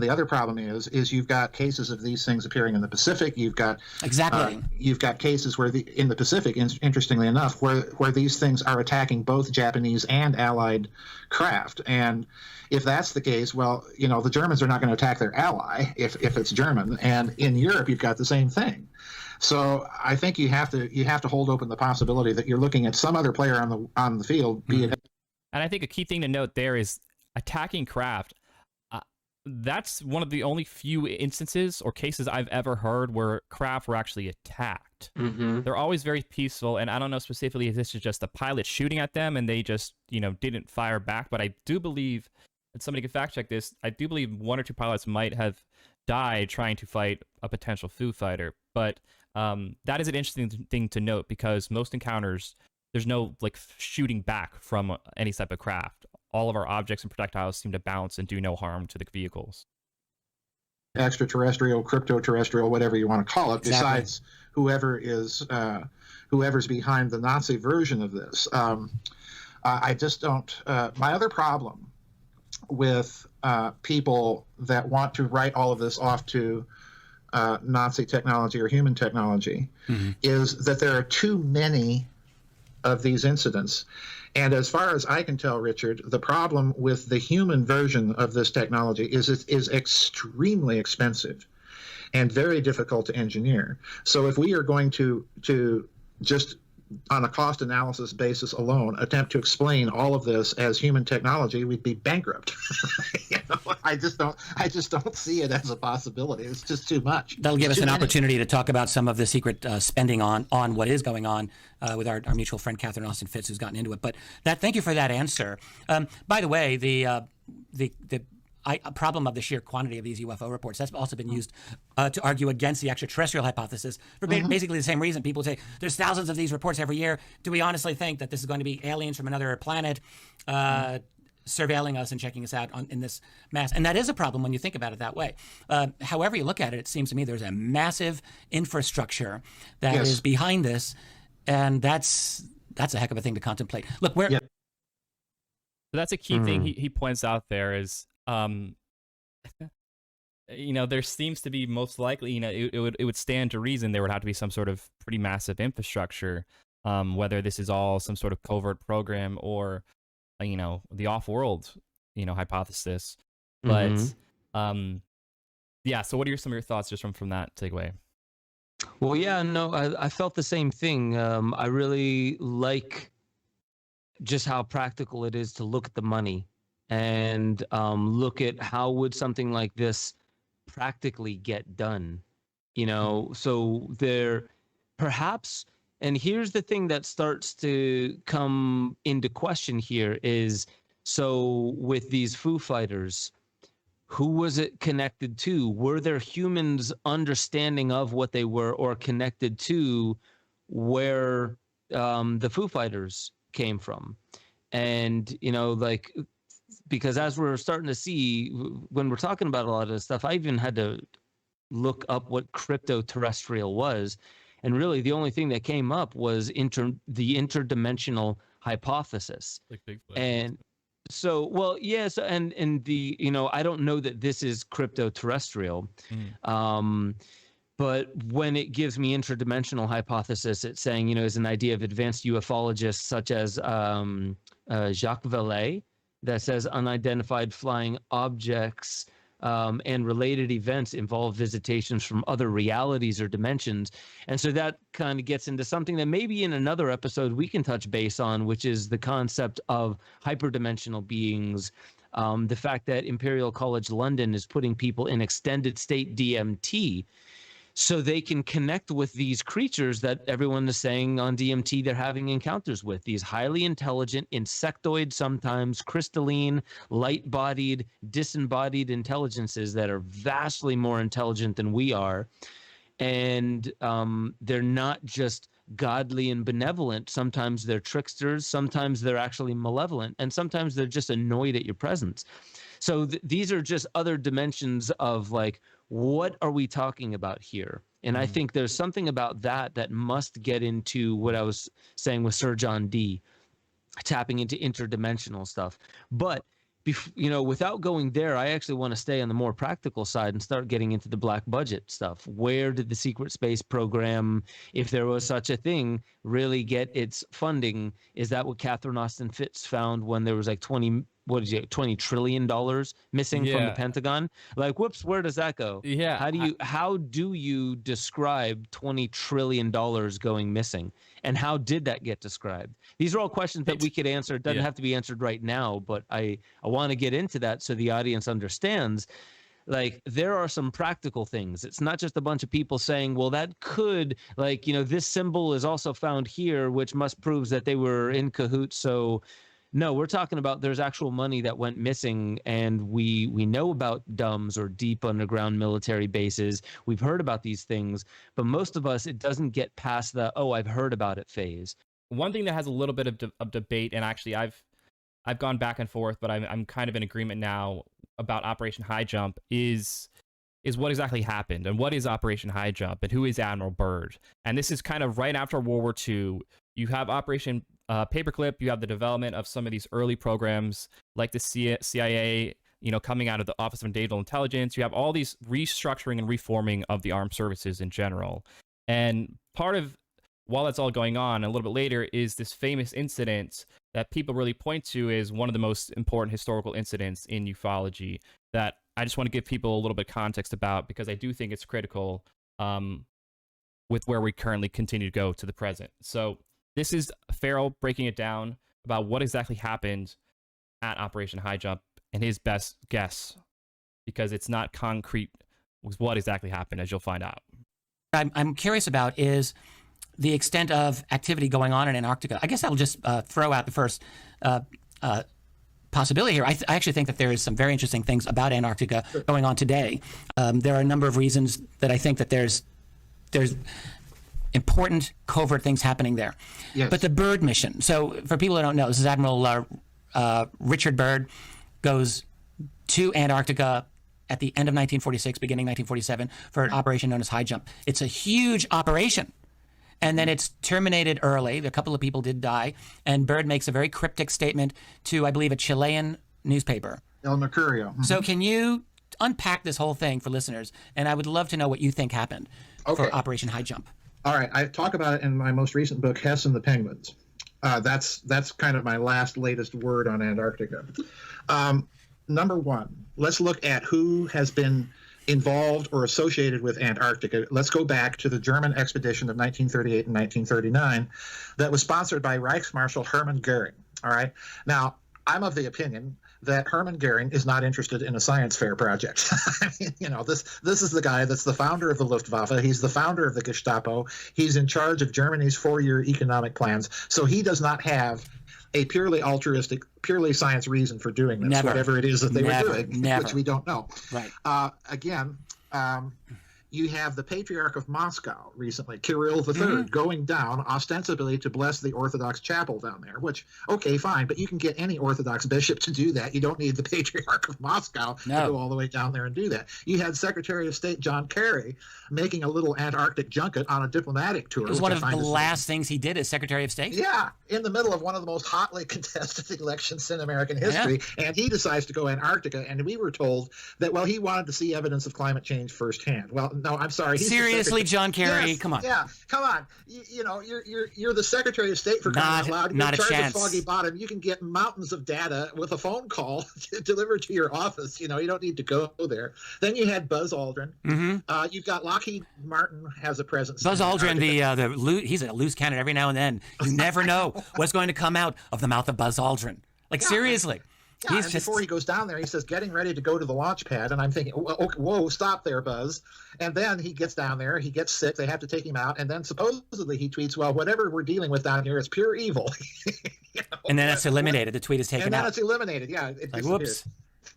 the other problem is you've got cases of these things appearing in the Pacific. You've got you've got cases where in the Pacific, interestingly enough, where these things are attacking both Japanese and Allied craft. And if that's the case, well, the Germans are not going to attack their ally if it's German. And in Europe, you've got the same thing. So I think you have to hold open the possibility that you're looking at some other player on the field, be it. And I think a key thing to note there is attacking craft. That's one of the only few instances or cases I've ever heard where craft were actually attacked. Mm-hmm. They're always very peaceful, and I don't know specifically if this is just the pilot shooting at them and they just, didn't fire back, but I do believe, and somebody can fact check this, I do believe one or two pilots might have died trying to fight a potential Foo fighter. But that is an interesting thing to note, because most encounters, there's no shooting back from any type of craft. All of our objects and projectiles seem to bounce and do no harm to the vehicles. Extraterrestrial, crypto-terrestrial, whatever you want to call it, exactly. Besides whoever's behind the Nazi version of this. I just don't. My other problem with people that want to write all of this off to Nazi technology or human technology is that there are too many of these incidents. And as far as I can tell, Richard, the problem with the human version of this technology is it is extremely expensive and very difficult to engineer. So if we are going to just on a cost analysis basis alone attempt to explain all of this as human technology, we'd be bankrupt. I just don't see it as a possibility. It's just too much. That'll give us an opportunity to talk about some of the secret spending on what is going on with our mutual friend Catherine Austin Fitz, who's gotten into it. But thank you for that answer. By the way, the problem of the sheer quantity of these UFO reports, that's also been used to argue against the extraterrestrial hypothesis for basically the same reason. People say there's thousands of these reports every year. Do we honestly think that this is going to be aliens from another planet surveilling us and checking us out in this mass? And that is a problem when you think about it that way. However you look at it, it seems to me there's a massive infrastructure that is behind this, and that's a heck of a thing to contemplate. Look, So that's a key thing he points out there is, there seems to be most likely, it would stand to reason there would have to be some sort of pretty massive infrastructure, whether this is all some sort of covert program or, the off-world, hypothesis. But, so what are some of your thoughts just from that takeaway? Well, yeah, no, I felt the same thing. I really like just how practical it is to look at the money and look at how would something like this practically get done. So there perhaps, and here's the thing that starts to come into question here is, so with these Foo Fighters, who was it connected to? Were there humans understanding of what they were, or connected to where the Foo Fighters came from? And, because as we're starting to see, when we're talking about a lot of this stuff, I even had to look up what crypto-terrestrial was. And really, the only thing that came up was the interdimensional hypothesis. Like Bigfoot. And so, well, yes, and the, I don't know that this is crypto-terrestrial. But when it gives me interdimensional hypothesis, it's saying, is an idea of advanced ufologists such as Jacques Vallée, that says unidentified flying objects and related events involve visitations from other realities or dimensions. And so that kind of gets into something that maybe in another episode we can touch base on, which is the concept of hyperdimensional beings. The fact that Imperial College London is putting people in extended state DMT so they can connect with these creatures that everyone is saying on DMT they're having encounters with, these highly intelligent, insectoid, sometimes crystalline, light-bodied, disembodied intelligences that are vastly more intelligent than we are. And they're not just godly and benevolent. Sometimes they're tricksters, sometimes they're actually malevolent, and sometimes they're just annoyed at your presence. So these are just other dimensions of what are we talking about here? And I think there's something about that must get into what I was saying with Sir John D, tapping into interdimensional stuff. But without going there, I actually want to stay on the more practical side and start getting into the black budget stuff. Where did the secret space program, if there was such a thing, really get its funding? Is that what Catherine Austin Fitts found when there was like $20 trillion missing from the Pentagon? Like, whoops, where does that go? Yeah. How do you describe $20 trillion going missing? And how did that get described? These are all questions that we could answer. It doesn't have to be answered right now, but I want to get into that so the audience understands. Like, there are some practical things. It's not just a bunch of people saying, well, that could, like, this symbol is also found here, which must prove that they were in cahoots. So no, we're talking about there's actual money that went missing, and we know about DUMBs or deep underground military bases. We've heard about these things, but most of us, it doesn't get past the, oh, I've heard about it phase. One thing that has a little bit of debate, and actually I've gone back and forth, but I'm kind of in agreement now about Operation Highjump is what exactly happened, and what is Operation Highjump, and who is Admiral Byrd. And this is kind of right after World War II. You have Operation Paperclip. You have the development of some of these early programs like the CIA, coming out of the Office of Naval Intelligence. You have all these restructuring and reforming of the armed services in general. And part of, while that's all going on, a little bit later, is this famous incident that people really point to as one of the most important historical incidents in ufology that I just want to give people a little bit of context about, because I do think it's critical with where we currently continue to go to the present. So this is Farrell breaking it down about what exactly happened at Operation Highjump and his best guess, because it's not concrete with what exactly happened, as you'll find out. I'm curious about is the extent of activity going on in Antarctica. I guess I'll just throw out the first possibility here. I actually think that there is some very interesting things about Antarctica going on today. There are a number of reasons that I think that there's important covert things happening there. Yes. But the Byrd mission. So for people who don't know, this is Admiral Richard Byrd goes to Antarctica at the end of 1946, beginning 1947, for an operation known as Highjump. It's a huge operation. And then it's terminated early. A couple of people did die. And Byrd makes a very cryptic statement to, I believe, a Chilean newspaper. El Mercurio. Mm-hmm. So can you unpack this whole thing for listeners? And I would love to know what you think happened for Operation Highjump. All right, I talk about it in my most recent book, Hess and the Penguins. That's kind of my latest word on Antarctica. Number one, let's look at who has been involved or associated with Antarctica. Let's go back to the German expedition of 1938 and 1939 that was sponsored by Reichsmarshal Hermann Goering. All right, now I'm of the opinion that Hermann Goering is not interested in a science fair project. I mean, this is the guy that's the founder of the Luftwaffe. He's the founder of the Gestapo. He's in charge of Germany's 4-year economic plans. So he does not have a purely altruistic, purely science reason for doing this, whatever it is that they were doing, which we don't know. Right. Again, you have the Patriarch of Moscow recently, Kirill III, going down ostensibly to bless the Orthodox chapel down there, which, okay, fine, but you can get any Orthodox bishop to do that. You don't need the Patriarch of Moscow to go all the way down there and do that. You had Secretary of State John Kerry making a little Antarctic junket on a diplomatic tour. It was one of the last things he did as Secretary of State. Yeah, in the middle of one of the most hotly contested elections in American history, and he decides to go Antarctica, and we were told that, well, he wanted to see evidence of climate change firsthand. Well, no, I'm sorry. Seriously, John Kerry, yes, come on. Yeah, come on. You're the Secretary of State for crying out loud. You're not in a charge chance. of Foggy Bottom. You can get mountains of data with a phone call delivered to your office. You don't need to go there. Then you had Buzz Aldrin. You've got Lockheed Martin has a presence. Buzz Aldrin, he's a loose cannon every now and then. You never know what's going to come out of the mouth of Buzz Aldrin. Like, seriously. Yeah, and before he goes down there, he says, getting ready to go to the launch pad. And I'm thinking, whoa, stop there, Buzz. And then he gets down there. He gets sick. They have to take him out. And then supposedly he tweets, well, whatever we're dealing with down here is pure evil. And then it's eliminated. The tweet is taken out. And then it's eliminated. Yeah. It like, disappears. whoops.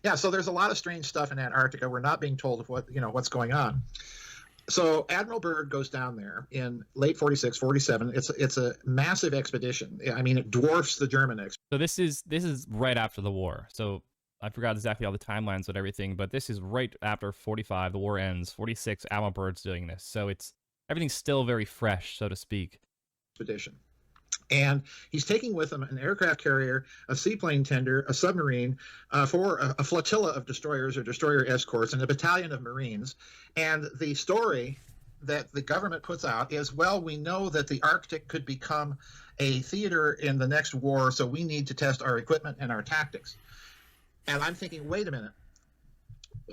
Yeah, so there's a lot of strange stuff in Antarctica. We're not being told of what's going on. So Admiral Byrd goes down there in late 46, 47. It's a massive expedition. I mean, it dwarfs the German expedition. So this is right after the war. So I forgot exactly all the timelines and everything, but this is right after 45. The war ends. 46, Admiral Byrd's doing this. So everything's still very fresh, so to speak. Expedition. And he's taking with him an aircraft carrier, a seaplane tender, a submarine, for a flotilla of destroyers or destroyer escorts, and a battalion of Marines. And the story that the government puts out is, well, we know that the Arctic could become a theater in the next war, so we need to test our equipment and our tactics. And I'm thinking, wait a minute.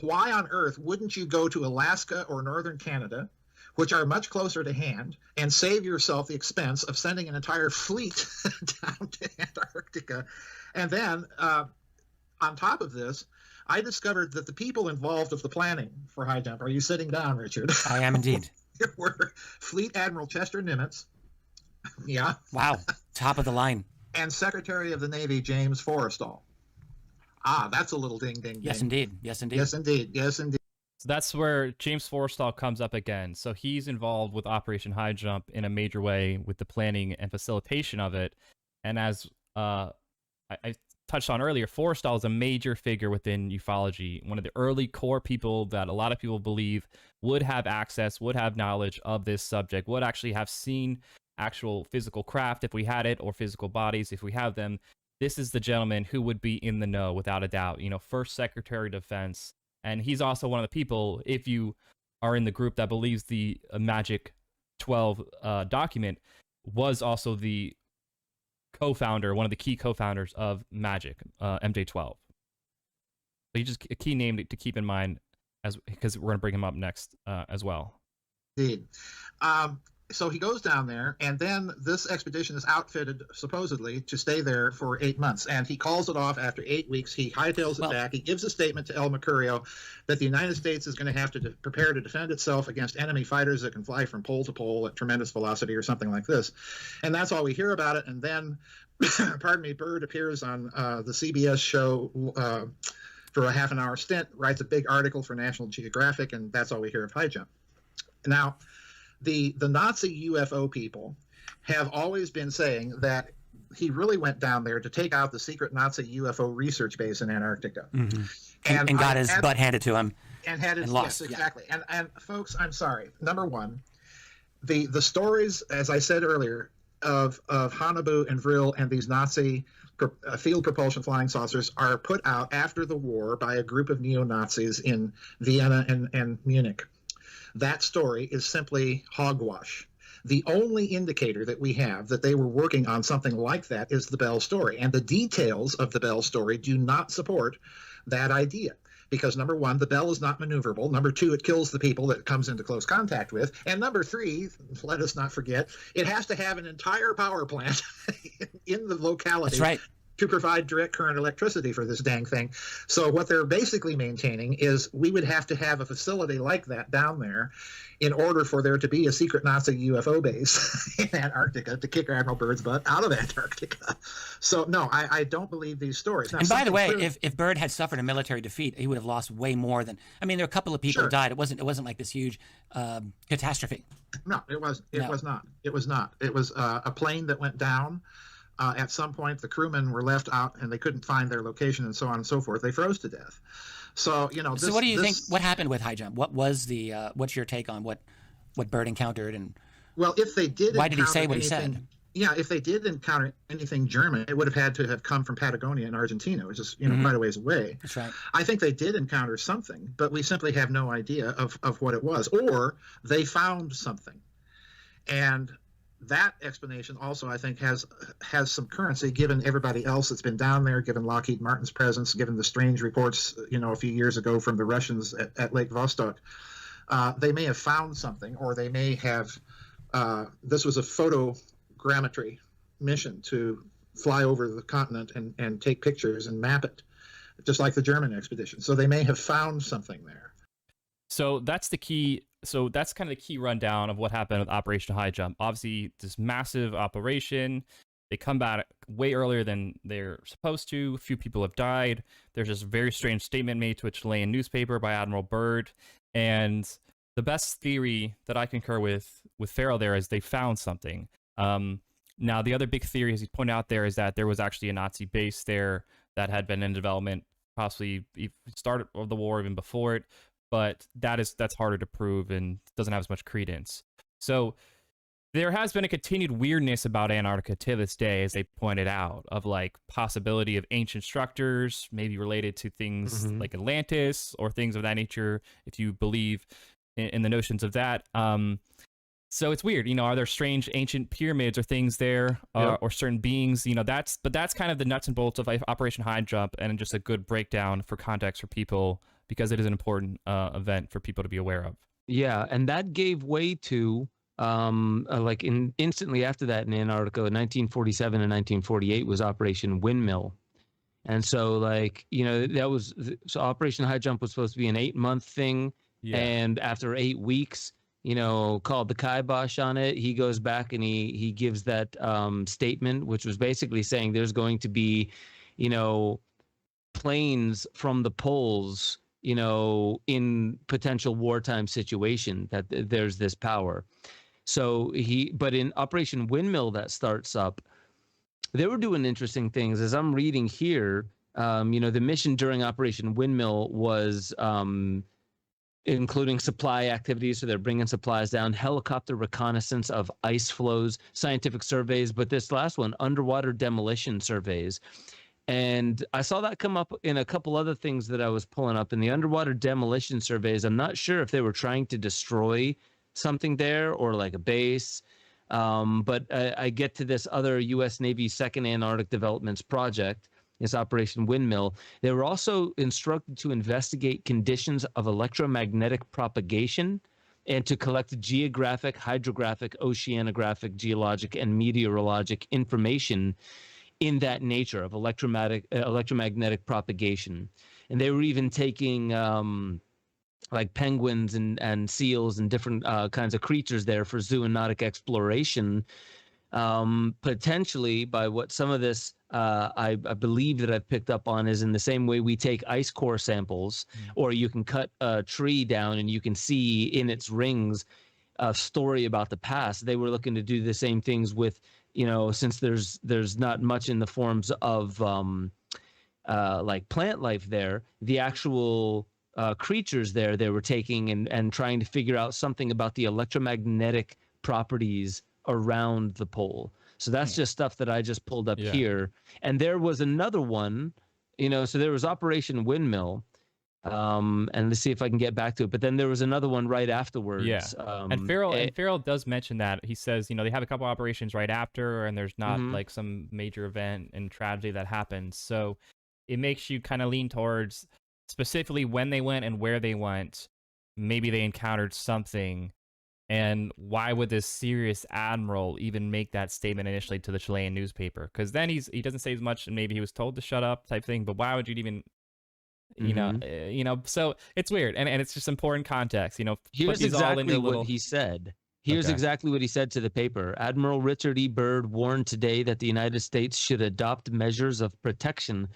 Why on earth wouldn't you go to Alaska or northern Canada, which are much closer to hand, and save yourself the expense of sending an entire fleet down to Antarctica? And then, on top of this, I discovered that the people involved with the planning for Highjump, are you sitting down, Richard? I am indeed. Were Fleet Admiral Chester Nimitz, yeah. Wow, top of the line. And Secretary of the Navy James Forrestal. Ah, that's a little ding, ding, ding. Yes, indeed. Yes, indeed. Yes, indeed. Yes, indeed. So that's where James Forrestal comes up again. So he's involved with Operation Highjump in a major way with the planning and facilitation of it. And as I touched on earlier, Forrestal is a major figure within ufology, one of the early core people that a lot of people believe would have access, would have knowledge of this subject, would actually have seen actual physical craft if we had it, or physical bodies if we have them. This is the gentleman who would be in the know without a doubt. You know, first Secretary of Defense. And he's also one of the people, if you are in the group that believes the MAJIC 12 document, was also the co-founder, one of the key co-founders of MAJIC, MJ12. So he's just a key name to keep in mind, because we're going to bring him up next as well. Indeed. So he goes down there, and then this expedition is outfitted, supposedly, to stay there for 8 months. And he calls it off after 8 weeks. He hightails it back. He gives a statement to El Mercurio that the United States is going to have to prepare to defend itself against enemy fighters that can fly from pole to pole at tremendous velocity or something like this. And that's all we hear about it. And then, pardon me, Byrd appears on the CBS show for a half-an-hour stint, writes a big article for National Geographic, and that's all we hear of Highjump. Now, the Nazi UFO people have always been saying that he really went down there to take out the secret Nazi UFO research base in Antarctica. Mm-hmm. And got his butt handed to him. And had his, lost. Yes, exactly. Yeah. And folks, I'm sorry. Number one, the stories, as I said earlier, of Hanabu and Vril and these Nazi field propulsion flying saucers are put out after the war by a group of neo-Nazis in Vienna and Munich. That story is simply hogwash. The only indicator that we have that they were working on something like that is the Bell story. And the details of the Bell story do not support that idea. Because number one, the Bell is not maneuverable. Number two, it kills the people that it comes into close contact with. And number three, let us not forget, it has to have an entire power plant in the locality. That's right. To provide direct current electricity for this dang thing. So what they're basically maintaining is we would have to have a facility like that down there in order for there to be a secret Nazi UFO base in Antarctica to kick Admiral Byrd's butt out of Antarctica. So no, I don't believe these stories. Now, and by the way, if Byrd had suffered a military defeat, he would have lost way more than. I mean, there are a couple of people who died. It wasn't like this huge catastrophe. No, it was not. It was not. It was a plane that went down. At some point, the crewmen were left out, and they couldn't find their location, and so on and so forth. They froze to death. So So what do you think? What happened with Highjump? What was the? What's your take on what Byrd encountered? And well, if they did, why did he say what he said? Yeah, if they did encounter anything German, it would have had to have come from Patagonia in Argentina, which is quite a ways away. That's right. I think they did encounter something, but we simply have no idea of what it was, or they found something, and that explanation also, I think, has some currency given everybody else that's been down there, given Lockheed Martin's presence, given the strange reports, a few years ago from the Russians at Lake Vostok. They may have found something, or they may have. This was a photogrammetry mission to fly over the continent and take pictures and map it, just like the German expedition. So they may have found something there. So that's the key. So that's kind of the key rundown of what happened with Operation Highjump. Obviously, this massive operation. They come back way earlier than they're supposed to. A few people have died. There's this very strange statement made to a Chilean newspaper by Admiral Byrd. And the best theory that I concur with Farrell there is they found something. Now, the other big theory, as he pointed out there, is that there was actually a Nazi base there that had been in development, possibly started of the war even before it. But that's harder to prove and doesn't have as much credence. So there has been a continued weirdness about Antarctica to this day, as they pointed out, of like possibility of ancient structures, maybe related to things like Atlantis or things of that nature, if you believe in the notions of that. So it's weird, are there strange ancient pyramids or things there, or certain beings? That's kind of the nuts and bolts of Operation Highjump, and just a good breakdown for context for people, because it is an important event for people to be aware of. Yeah, and that gave way to instantly after that in Antarctica, 1947 and 1948 was Operation Windmill. And so so Operation Highjump was supposed to be an 8-month thing. Yeah. And after 8 weeks, called the kibosh on it. He goes back and he gives that statement, which was basically saying there's going to be, planes from the poles, in potential wartime situation, that there's this power. So but in Operation Windmill that starts up, they were doing interesting things. As I'm reading here, the mission during Operation Windmill was including supply activities. So they're bringing supplies down, helicopter reconnaissance of ice flows, scientific surveys, but this last one, underwater demolition surveys. And I saw that come up in a couple other things that I was pulling up. In the underwater demolition surveys, I'm not sure if they were trying to destroy something there or like a base. But I get to this other U.S. Navy Second Antarctic Developments Project, this Operation Windmill. They were also instructed to investigate conditions of electromagnetic propagation and to collect geographic, hydrographic, oceanographic, geologic, and meteorologic information in that nature of electromagnetic propagation. And they were even taking like penguins and seals and different kinds of creatures there for zoonotic exploration. Potentially, by what some of this I believe that I've picked up on, is in the same way we take ice core samples, or you can cut a tree down and you can see in its rings a story about the past. They were looking to do the same things with, since there's not much in the forms of like plant life there, the actual creatures there, they were taking and trying to figure out something about the electromagnetic properties around the pole. So that's just stuff that I just pulled up here. And there was another one, so there was Operation Windmill. And let's see if I can get back to it. But then there was another one right afterwards. Yeah. And Farrell does mention that. He says, they have a couple operations right after, and there's not like some major event and tragedy that happens. So it makes you kind of lean towards specifically when they went and where they went. Maybe they encountered something. And why would this serious admiral even make that statement initially to the Chilean newspaper? Because then he doesn't say as much, and maybe he was told to shut up type thing. But why would you even... so it's weird, and it's just important context. Here's exactly what he said. Here's exactly what he said to the paper. Admiral Richard E. Byrd warned today that the United States should adopt measures of protection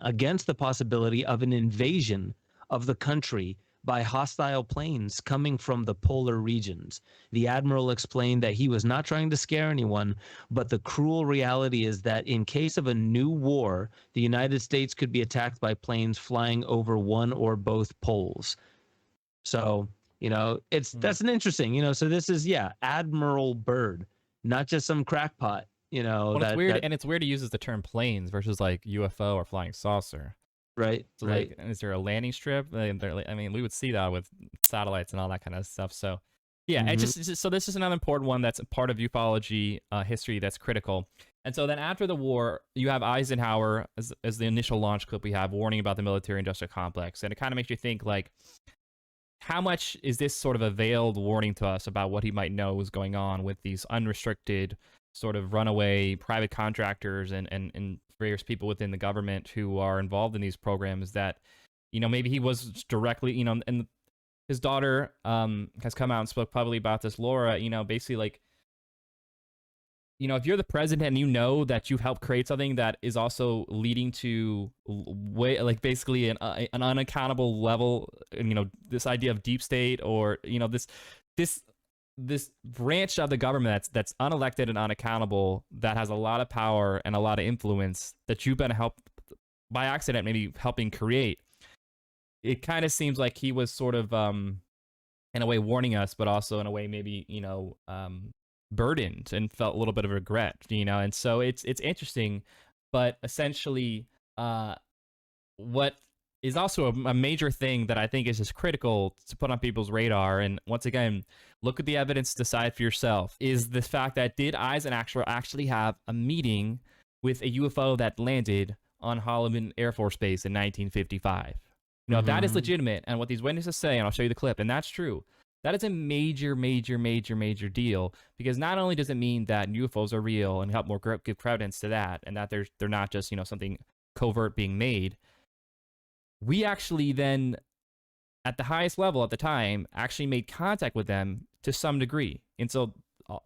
against the possibility of an invasion of the country by hostile planes coming from the polar regions. The admiral explained that he was not trying to scare anyone, but the cruel reality is that in case of a new war, the United States could be attacked by planes flying over one or both poles. So, that's an interesting, so this is, Admiral Byrd, not just some crackpot, Well, it's weird, and it's weird he uses the term planes versus like UFO or flying saucer. Right. So like, is there a landing strip? We would see that with satellites and all that kind of stuff. So, so this is another important one that's a part of ufology history that's critical. And so then after the war, you have Eisenhower as the initial launch clip we have, warning about the military-industrial complex, and it kind of makes you think like, how much is this sort of a veiled warning to us about what he might know is going on with these unrestricted sort of runaway private contractors and various people within the government who are involved in these programs that, maybe he was directly, and his daughter has come out and spoke publicly about this, Laura, basically like, if you're the president and that you've helped create something that is also leading to basically an unaccountable level, this idea of deep state or, this branch of the government that's unelected and unaccountable, that has a lot of power and a lot of influence that you've been by accident maybe helping create. It kind of seems like he was sort of in a way warning us, but also in a way maybe burdened and felt a little bit of regret, and so it's interesting, but essentially, what is also a major thing that I think is just critical to put on people's radar, and once again, look at the evidence, decide for yourself, is the fact that did Eisenhower actually have a meeting with a UFO that landed on Holloman Air Force Base in 1955? If that is legitimate, and what these witnesses say, and I'll show you the clip, and that's true, that is a major, major, major, major deal, because not only does it mean that UFOs are real and help more give credence to that, and that they're not just something covert being made. We actually then, at the highest level at the time, actually made contact with them to some degree, and so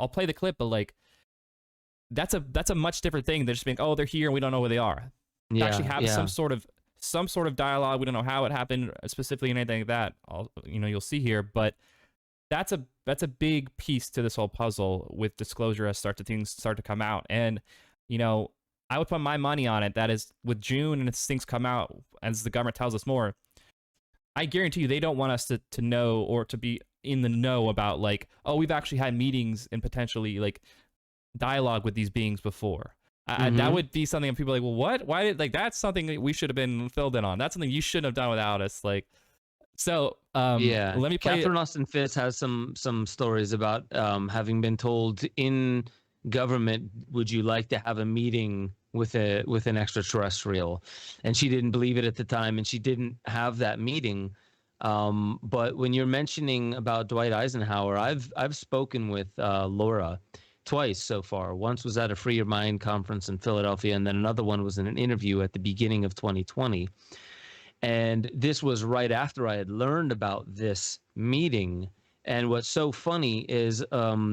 I'll play the clip, but like that's a much different thing than just being, oh, they're here and we don't know where they are. To actually have some sort of dialogue. We don't know how it happened specifically and anything like that. You'll see here, but that's a big piece to this whole puzzle with disclosure as things start to come out. And I would put my money on it. That is, with June and as things come out, as the government tells us more, I guarantee you they don't want us to know or to be in the know about like, oh, we've actually had meetings and potentially like dialogue with these beings before. That would be something that people are like, well, what? Why did that's something that we should have been filled in on. That's something you shouldn't have done without us. Like, so let me play. Catherine Austin Fitz has some stories about having been told in government, would you like to have a meeting with an extraterrestrial? And she didn't believe it at the time, and she didn't have that meeting. But when you're mentioning about Dwight Eisenhower, I've spoken with Laura twice so far. Once was at a Free Your Mind conference in Philadelphia, and then another one was in an interview at the beginning of 2020. And this was right after I had learned about this meeting. And what's so funny is,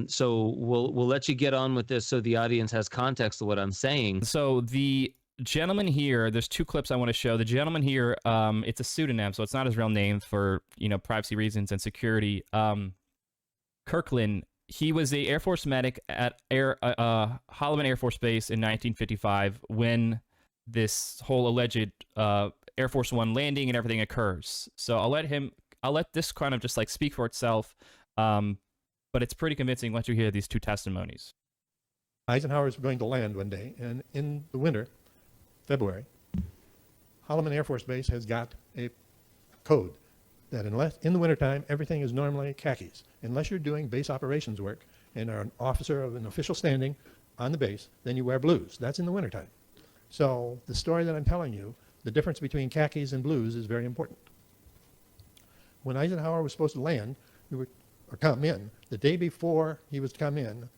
so we'll let you get on with this so the audience has context to what I'm saying. So the gentleman here, there's two clips I want to show. The gentleman here, it's a pseudonym, so it's not his real name for privacy reasons and security. Kirkland. He was a Air Force medic at Holloman Air Force Base in 1955 when this whole alleged Air Force One landing and everything occurs. So I'll let this kind of just like speak for itself, but it's pretty convincing once you hear these two testimonies. Eisenhower is going to land one day, and in the winter, February, Holloman Air Force Base has got a code that unless in the wintertime everything is normally khakis. Unless you're doing base operations work and are an officer of an official standing on the base, then you wear blues. That's in the wintertime. So the story that I'm telling you, the difference between khakis and blues is very important. When Eisenhower was supposed to land or come in, the day before he was to come in,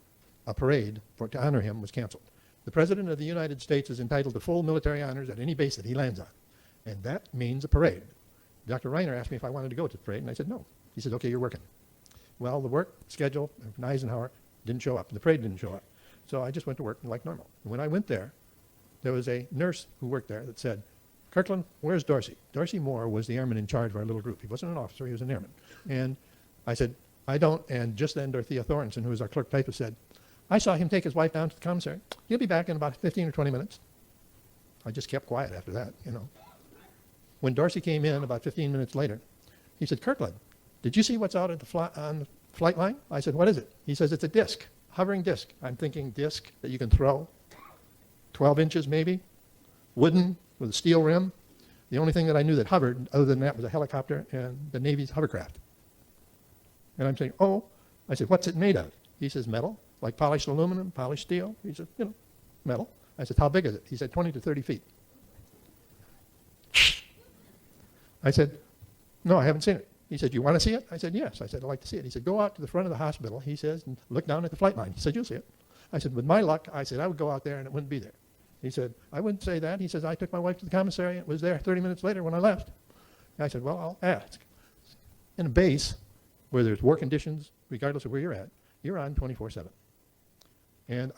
a parade to honor him was canceled. The President of the United States is entitled to full military honors at any base that he lands on, and that means a parade. Dr. Reiner asked me if I wanted to go to the parade, and I said no. He said, okay, you're working. Well, the work schedule of Eisenhower didn't show up. The parade didn't show up. So I just went to work like normal. And when I went there was a nurse who worked there that said, Kirkland, where's Dorsey? Dorsey Moore was the airman in charge of our little group. He wasn't an officer, he was an airman. And I said, I don't. And just then Dorothea Thorenson, who was our clerk typist, said, I saw him take his wife down to the commissary. He'll be back in about 15 or 20 minutes. I just kept quiet after that, When Dorsey came in about 15 minutes later, he said, Kirkland, did you see what's out at on the flight line? I said, what is it? He says, it's a disc, hovering disc. I'm thinking disc that you can throw, 12 inches maybe, wooden with a steel rim. The only thing that I knew that hovered other than that was a helicopter and the Navy's hovercraft. And I'm saying, oh, I said, what's it made of? He says, metal, like polished aluminum, polished steel. He said, metal. I said, how big is it? He said, 20 to 30 feet. I said, no, I haven't seen it. He said, you want to see it? I said, yes. I said, I'd like to see it. He said, go out to the front of the hospital, he says, and look down at the flight line. He said, you'll see it. I said, with my luck, I said, I would go out there and it wouldn't be there. He said, I wouldn't say that. He says, I took my wife to the commissary. It was there 30 minutes later when I left. I said, well, I'll ask. In a base where there's war conditions, regardless of where you're on 24/7. And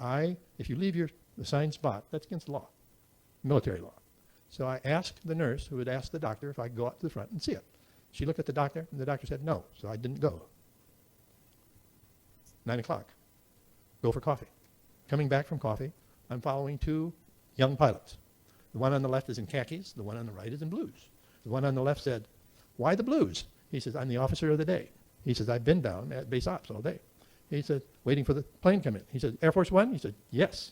if you leave your assigned spot, that's against the law, military law. So I asked the nurse who had asked the doctor if I could go out to the front and see it. She looked at the doctor, and the doctor said no, so I didn't go. 9 o'clock, go for coffee. Coming back from coffee, I'm following two young pilots. The one on the left is in khakis, the one on the right is in blues. The one on the left said, why the blues? He says, I'm the officer of the day. He says, I've been down at base ops all day. He said, waiting for the plane to come in. He said, Air Force One? He said, yes.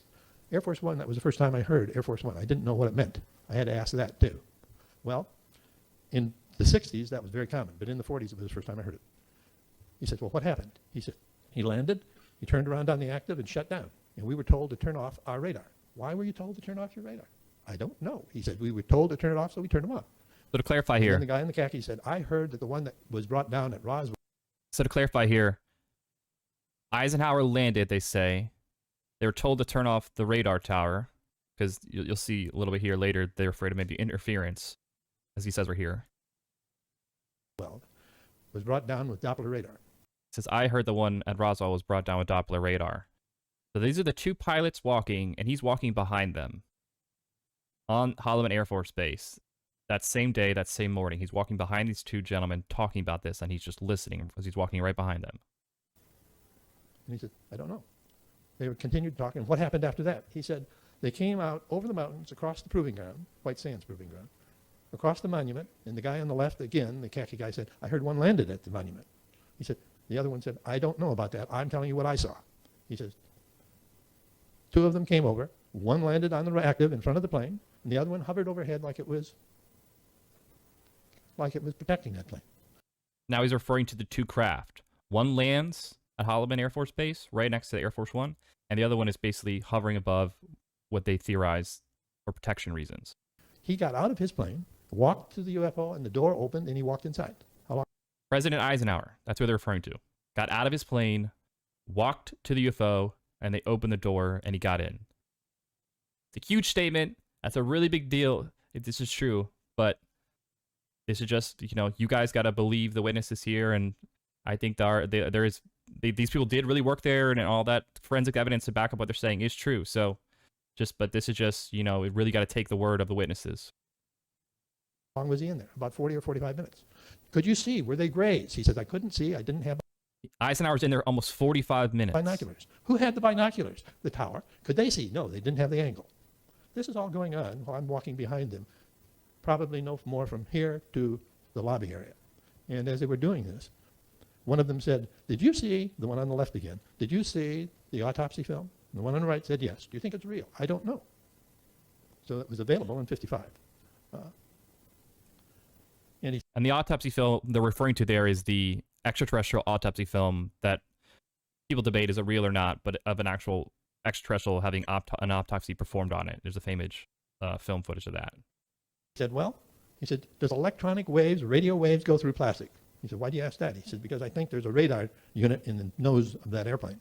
Air Force One, that was the first time I heard Air Force One. I didn't know what it meant. I had to ask that too. Well, in the 60s, that was very common, but in the 40s, it was the first time I heard it. He said, well, what happened? He said, he landed, he turned around on the active and shut down. And we were told to turn off our radar. Why were you told to turn off your radar? I don't know. He said, we were told to turn it off, so we turned them off. So to clarify And here, then the guy in the khaki said, I heard that the one that was brought down at Roswell. So to clarify here, Eisenhower landed, they say. They were told to turn off the radar tower because you'll see a little bit here later, they're afraid of maybe interference, as he says right here. Was brought down with Doppler radar. It says, I heard the one at Roswell was brought down with Doppler radar. So these are the two pilots walking, and he's walking behind them on Holloman Air Force Base. That same day, that same morning, he's walking behind these two gentlemen talking about this, and he's just listening because he's walking right behind them. And he said, I don't know. They continued talking. What happened after that? He said, they came out over the mountains, across the proving ground, White Sands Proving Ground, across the monument, and the guy on the left, again, the khaki guy said, I heard one landed at the monument. He said, the other one said, I don't know about that. I'm telling you what I saw. He says, two of them came over. One landed on the active in front of the plane, and the other one hovered overhead like it was protecting that plane. Now he's referring to the two craft. One lands at Holloman Air Force Base, right next to the Air Force One, and the other one is basically hovering above what they theorize for protection reasons. He got out of his plane, walked to the UFO, and the door opened, and he walked inside. How long? President Eisenhower, that's what they're referring to. Got out of his plane, walked to the UFO, and they opened the door, and he got in. It's a huge statement. That's a really big deal if this is true, but this is just, you guys got to believe the witnesses here, and I think these people did really work there, and all that forensic evidence to back up what they're saying is true. So, but this is just, we really got to take the word of the witnesses. How long was he in there? About 40 or 45 minutes. Could you see? Were they grays? He says, I couldn't see. I didn't have Eisenhower's in there almost 45 minutes. binoculars. Who had the binoculars? The tower. Could they see? No, they didn't have the angle. This is all going on while I'm walking behind them, probably no more from here to the lobby area. And as they were doing this, one of them said, did you see, the one on the left again, did you see the autopsy film? And the one on the right said, yes. Do you think it's real? I don't know. So it was available in 55. And the autopsy film they're referring to there is the extraterrestrial autopsy film that people debate is it real or not, but of an actual extraterrestrial having an autopsy performed on it. There's a famous film footage of that. He said, does electronic waves, radio waves go through plastic? He said, why do you ask that? He said, because I think there's a radar unit in the nose of that airplane.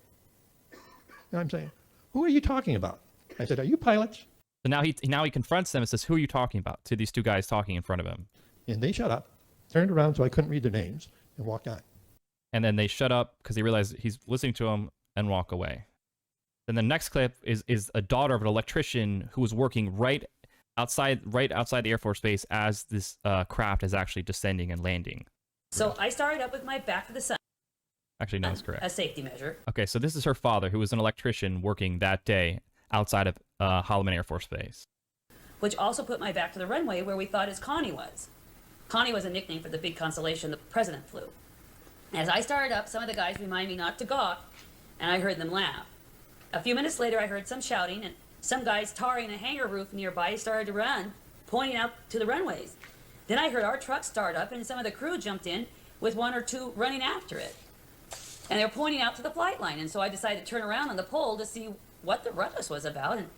And I'm saying, who are you talking about? I said, are you pilots? So now he confronts them and says, who are you talking about? To these two guys talking in front of him. And they shut up, turned around so I couldn't read their names, and walked on. And then they shut up because they realize he's listening to them and walk away. Then the next clip is a daughter of an electrician who was working right outside the Air Force Base as this craft is actually descending and landing. So I started up with my back to the sun. Actually, no, that's correct. A safety measure. Okay, so this is her father, who was an electrician working that day outside of Holloman Air Force Base. Which also put my back to the runway where we thought his Connie was. Connie was a nickname for the big constellation the president flew. As I started up, some of the guys reminded me not to gawk, and I heard them laugh. A few minutes later, I heard some shouting, and some guys tarring a hangar roof nearby started to run, pointing out to the runways. Then I heard our truck start up, and some of the crew jumped in with one or two running after it. And they were pointing out to the flight line, and so I decided to turn around on the pole to see what the ruckus was about, and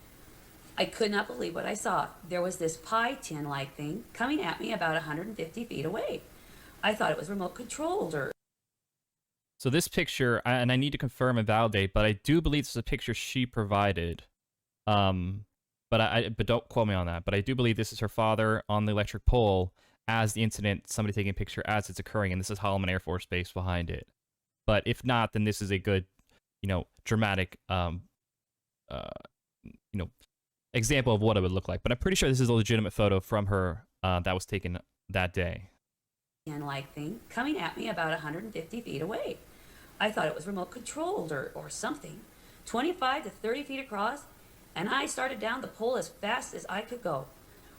I could not believe what I saw. There was this pie tin-like thing coming at me about 150 feet away. I thought it was remote controlled or... So this picture, and I need to confirm and validate, but I do believe this is a picture she provided. But don't quote me on that. But I do believe this is her father on the electric pole as the incident, somebody taking a picture as it's occurring, and this is Holloman Air Force Base behind it. But if not, then this is a good, dramatic, example of what it would look like. But I'm pretty sure this is a legitimate photo from her that was taken that day. Like thing coming at me about 150 feet away. I thought it was remote controlled or something. 25 to 30 feet across, and I started down the pole as fast as I could go.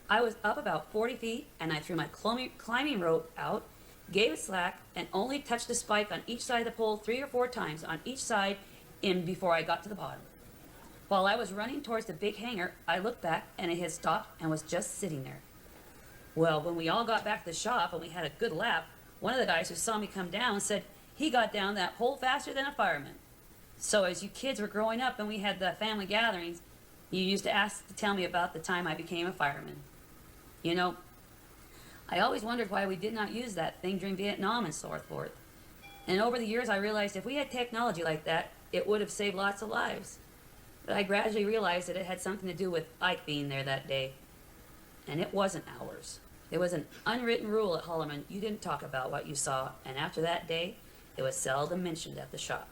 I was up about 40 feet, and I threw my climbing rope out gave it slack, and only touched the spike on each side of the pole 3 or 4 times on each side in before I got to the bottom. While I was running towards the big hangar, I looked back and it had stopped and was just sitting there. Well, when we all got back to the shop and we had a good lap, one of the guys who saw me come down said he got down that hole faster than a fireman. So as you kids were growing up and we had the family gatherings, you used to ask to tell me about the time I became a fireman. You know, I always wondered why we did not use that thing during Vietnam and so forth. And over the years I realized if we had technology like that, it would have saved lots of lives. But I gradually realized that it had something to do with Ike being there that day. And it wasn't ours. There was an unwritten rule at Holloman: you didn't talk about what you saw, and after that day, it was seldom mentioned at the shop.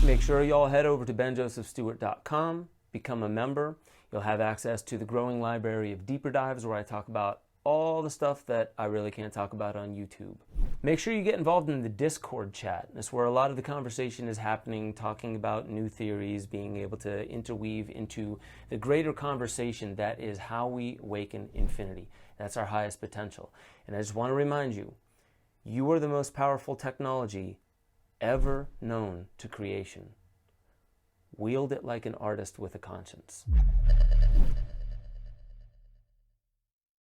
Make sure you all head over to benjosephstewart.com, become a member. You'll have access to the growing library of deeper dives where I talk about all the stuff that I really can't talk about on YouTube. Make sure you get involved in the Discord chat. That's where a lot of the conversation is happening, talking about new theories, being able to interweave into the greater conversation that is how we awaken infinity. That's our highest potential. And I just want to remind you, you are the most powerful technology ever known to creation. Wield it like an artist with a conscience.